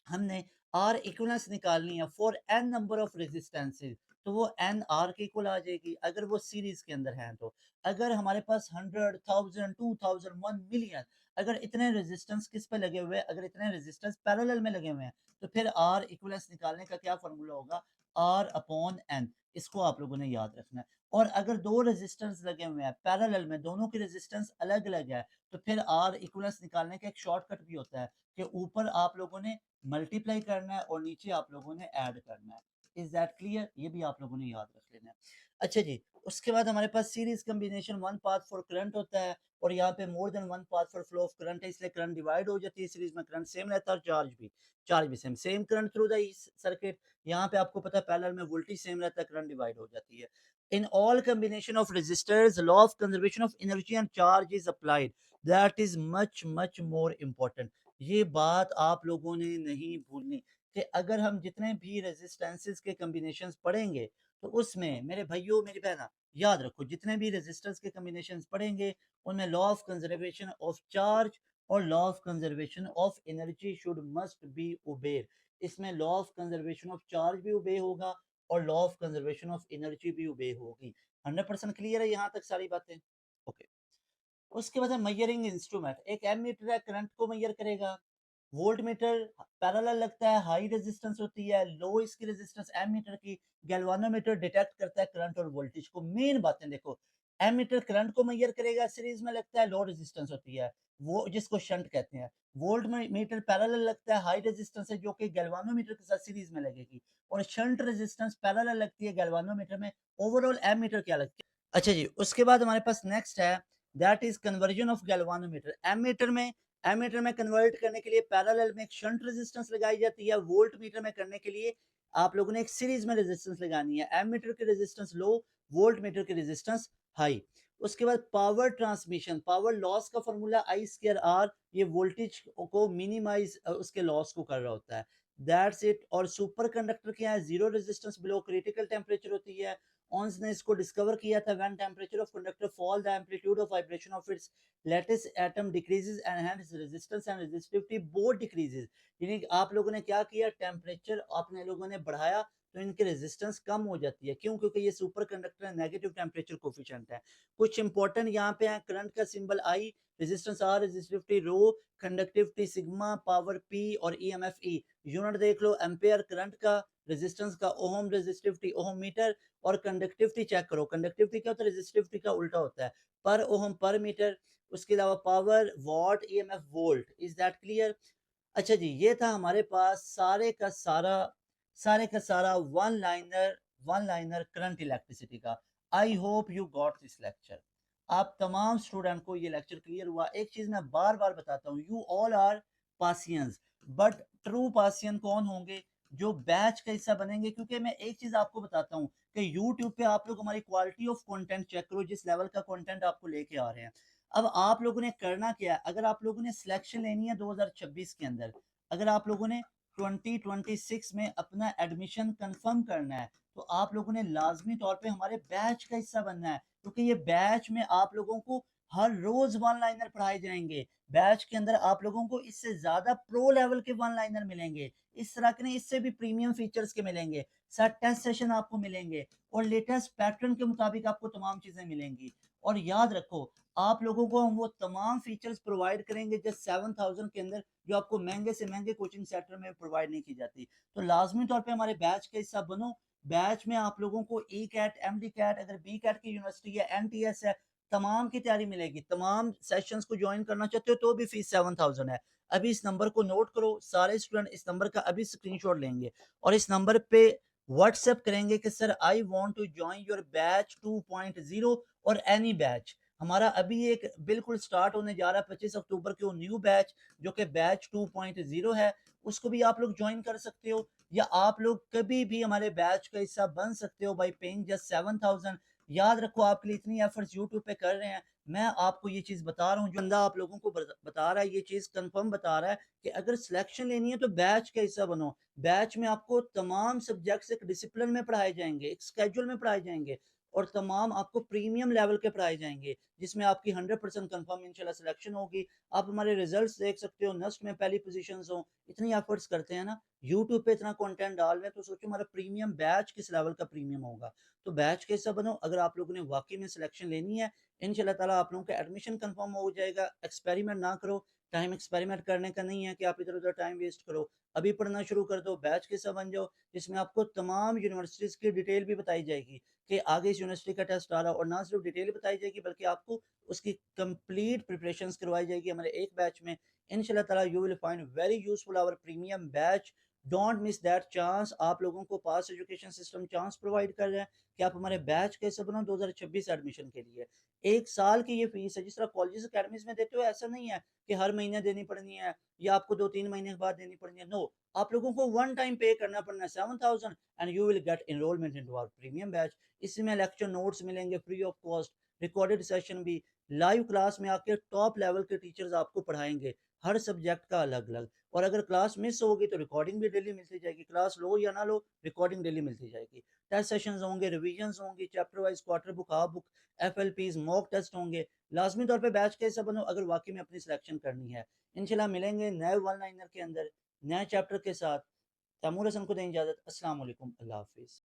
हमने आर इक्वलेंस निकालनी है for n number of resistances, तो वो एन आर के इक्वल आ जाएगी अगर वो सीरीज के अंदर है। तो अगर हमारे पास 100,000 2000 1 मिलियन अगर इतने रेजिस्टेंस किस पे लगे हुए हैं, अगर इतने रेजिस्टेंस पैरेलल में लगे हुए हैं, तो फिर आर इक्वलेंस निकालने का क्या फॉर्मूला होगा? R upon n. इसको आप लोगों ने याद रखना है। और अगर दो रेजिस्टेंस लगे हुए हैं पैरेलल में, दोनों की रेजिस्टेंस अलग अलग है, तो फिर आर इक्वलेंस निकालने का एक शॉर्टकट भी होता है कि ऊपर आप लोगों ने मल्टीप्लाई करना है और नीचे आप लोगों ने ऐड करना है। Is that clear? ये भी आप लोगों ने याद रख लेना है। अच्छा जी, उसके बाद हमारे पास series combination one path for current होता है और यहाँ पे more than one path for flow of current है, इसलिए करंट डिवाइड हो जाती है। सीरीज में करंट सेम रहता है और चार्ज भी same current through the circuit. यहाँ पे आपको पता है पैरेलल में वोल्टेज सेम रहता है, करंट डिवाइड हो जाती है। In all combination of resistors law of conservation of energy and charge is applied, that is much more important। ये बात आप लोगों ने नहीं भूलनी कि अगर हम जितने भी रेजिस्टेंसेस के कॉम्बिनेशंस पढ़ेंगे, तो उसमें मेरे भाइयों मेरी बहना याद रखो, जितने भी रेजिस्टेंस के कॉम्बिनेशंस पढ़ेंगे उनमें law of conservation of charge और law of conservation of energy should must be obeyed. इसमें law of conservation of charge भी ओबे होगा और law of conservation of energy भी ओबे होगी। 100% क्लियर है यहाँ तक सारी बातें? ओके। उसके बाद है मेजरिंग इंस्ट्रूमेंट। एक एमीटर है, करंट को मेजर करेगा। वोल्ट मीटर पैरेलल लगता है, हाई रेजिस्टेंस होती है, लो इसकी रेजिस्टेंस एमीटर की। गैल्वानोमीटर डिटेक्ट करता है करंट और वोल्टेज को। मेन बातें देखो, एमीटर करंट को मेजर करेगा, सीरीज में लगता है, लो रेजिस्टेंस होती है वो, जिसको शंट कहते हैं। वोल्ट मीटर पैरेलल लगता है, हाई रेजिस्टेंस है जो कि गैल्वानोमीटर के साथ सीरीज में लगेगी। और शंट रेजिस्टेंस पैरेलल लगती है गैल्वानोमीटर में। ओवरऑल एमीटर क्या लगती है? अच्छा जी, उसके बाद हमारे पास नेक्स्ट है, that is conversion of galvanometer. Ammeter में कन्वर्ट करने के लिए पैरेलल में एक शंट रेजिस्टेंस लगाई जाती है, वोल्ट मीटर में करने के लिए आप लोगों ने एक सीरीज में रेजिस्टेंस लगानी है। एमीटर की रेजिस्टेंस लो, वोल्ट मीटर की रेजिस्टेंस हाई। उसके बाद पावर ट्रांसमिशन, पावर लॉस का फॉर्मूला आई स्क्वायर आर, ये वोल्टेज को मिनिमाइज उसके लॉस को कर रहा होता है। That's it. और सुपर कंडक्टर क्या है? Zero resistance below critical temperature होती है। ऑन्स ने इसको डिस्कवर किया था, when temperature of conductor fall the amplitude of vibration of its latest atom decreases and hence resistance and resistivity both decreases. यानी आप लोगों ने क्या किया? टेम्परेचर अपने लोगों ने बढ़ाया तो इनकी रेजिस्टेंस कम हो जाती है। क्यों? क्योंकि ये सुपर कंडक्टर है, नेगेटिव टेम्परेचर कोफिशिएंट है। कुछ इंपॉर्टेंट यहाँ पे है, करंट का सिंबल आई, रेजिस्टेंस आर, रेजिस्टिविटी रो, कंडक्टिविटी सिग्मा, पावर पी और ईएमएफ ई। यूनिट देख लो, एम्पेयर करंट का, रेजिस्टेंस का ओम, रेजिस्टिविटी ओम मीटर, और कंडक्टिविटी चेक करो। कंडक्टिविटी क्या होता है? रेजिस्टिविटी का उल्टा होता है, पर ओम पर मीटर। उसके अलावा power what, EMF volt. Is that clear? अच्छा जी, ये था हमारे पास सारे का सारा वन लाइनर करंट इलेक्ट्रिसिटी का। I hope you got this lecture. आप तमाम स्टूडेंट को ये लेक्चर क्लियर हुआ। एक चीज मैं बार बार बताता हूँ, you all are passions, but true passion कौन होंगे? जो बैच का हिस्सा बनेंगे। क्योंकि मैं एक चीज आपको बताता हूँ कि यूट्यूब पे आप लोग हमारी क्वालिटी ऑफ कंटेंट चेक करो, जिस लेवल का कंटेंट आपको लेके आ रहे हैं। अब आप लोगों ने करना क्या है? अगर आप लोगों ने सिलेक्शन लेनी है 2026 के अंदर, अगर आप लोगों ने 2026 में अपना एडमिशन कंफर्म करना है, तो आप लोगों ने लाजमी तौर पे हमारे बैच का हिस्सा बनना है। क्योंकि ये बैच में आप लोगों को हर रोज वन लाइनर पढ़ाए जाएंगे। बैच के अंदर आप लोगों को इससे ज्यादा प्रो लेवल के वन लाइनर मिलेंगे, इस तरह के नहीं, इससे भी प्रीमियम फीचर्स के मिलेंगे। सर टेस्ट सेशन आपको मिलेंगे और लेटेस्ट पैटर्न के मुताबिक आपको तमाम चीजें मिलेंगी। और याद रखो आप लोगों को हम वो तमाम फीचर्स प्रोवाइड करेंगे जस्ट 7000 के अंदर, जो आपको महंगे से महंगे कोचिंग सेंटर में प्रोवाइड नहीं की जाती। तो लाजमी तौर पे हमारे बैच का हिस्सा बनो। बैच में आप लोगों को ECAT, MDCAT, अगर बी कैट की यूनिवर्सिटी है, एन टी एस है, तमाम की तैयारी मिलेगी। तमाम सेशंस को ज्वाइन करना चाहते हो तो भी फीस 7000 है। अभी इस नंबर को नोट करो, सारे स्टूडेंट इस नंबर का अभी स्क्रीनशॉट लेंगे और इस नंबर पे व्हाट्सएप करेंगे कि sir I want to join your batch 2.0 और एनी बैच। हमारा अभी एक बिल्कुल स्टार्ट होने जा रहा है 25 अक्टूबर को न्यू बैच, जो कि बैच 2.0 है। उसको भी आप लोग ज्वाइन कर सकते हो, या आप लोग कभी भी हमारे बैच का हिस्सा बन सकते हो बाई पेइंग जस्ट 7000। याद रखो आपके लिए इतनी एफर्ट्स यूट्यूब पे कर रहे हैं, मैं आपको ये चीज बता रहा हूँ, जो बंदा आप लोगों को बता रहा है ये चीज कंफर्म बता रहा है कि अगर सिलेक्शन लेनी है तो बैच का हिस्सा बनो। बैच में आपको तमाम सब्जेक्ट्स एक डिसिप्लिन में पढ़ाए जाएंगे, एक स्केड्यूल में पढ़ाए जाएंगे, और तमाम आपको प्रीमियम लेवल के पढ़ाए जाएंगे, जिसमें आपकी 100% कंफर्म इंशाल्लाह सिलेक्शन होगी। आप हमारे रिजल्ट्स देख सकते हो, नस्ट में पहली पोजीशन हो। इतनी एफर्ट्स करते हैं ना, यूट्यूब पे इतना कंटेंट डाल रहे हैं, तो सोचो हमारा प्रीमियम बैच किस लेवल का प्रीमियम होगा। तो बैच के हिस्सा बनो अगर आप लोगों ने वाकई में सिलेक्शन लेनी है। इंशाल्लाह ताला आप लोगों का एडमिशन कंफर्म हो जाएगा। एक्सपेरिमेंट ना करो, टाइम एक्सपेरिमेंट करने का नहीं है कि आप इधर उधर टाइम वेस्ट करो। अभी पढ़ना शुरू कर दो, बैच के हिस्सा बन जाओ, जिसमें आपको तमाम यूनिवर्सिटीज़ की डिटेल भी बताई जाएगी कि आगे इस यूनिवर्सिटी का टेस्ट आ रहा है, और ना सिर्फ डिटेल बताई जाएगी बल्कि आपको उसकी कंप्लीट प्रिपरेशंस करवाई जाएगी हमारे एक बैच में। इंशाल्लाह ताला you will find very useful our premium batch. Don't miss that chance. आप लोगों को pass education system chance provide कर रहे हैं कि आप हमारे बैच के हिस्सा बनो 2026 एडमिशन के लिए। एक साल की ये फीस है, जिस तरह कॉलेज अकेडमीज में देते हो ऐसा नहीं है कि हर महीने देनी पड़नी है या आपको 2-3 महीने के बाद देनी पड़नी है। नो, आप लोगों को वन टाइम पे करना पड़ना है 7000, and you will get enrollment into our premium batch. इसमें लेक्चर नोट्स मिलेंगे free of cost, recorded session भी, लाइव क्लास में आके टॉप लेवल के टीचर्स आपको पढ़ाएंगे, हर सब्जेक्ट का अलग अलग। और अगर क्लास मिस होगी तो रिकॉर्डिंग भी डेली मिलती जाएगी, क्लास लो या ना लो रिकॉर्डिंग डेली मिलती जाएगी। टेस्ट सेशंस होंगे, रिविजन्स होंगी, chapter wise, quarter book, half book, FLPs, mock test होंगे। लाजमी तौर पे बैच के हिस्सा बनो अगर वाकई में अपनी सिलेक्शन करनी है। इंशाल्लाह मिलेंगे नए वन लाइनर के अंदर, नए चैप्टर के साथ। तैमूर हसन को दें इजाजत। अस्सलाम वालेकुम, अल्लाह हाफिज।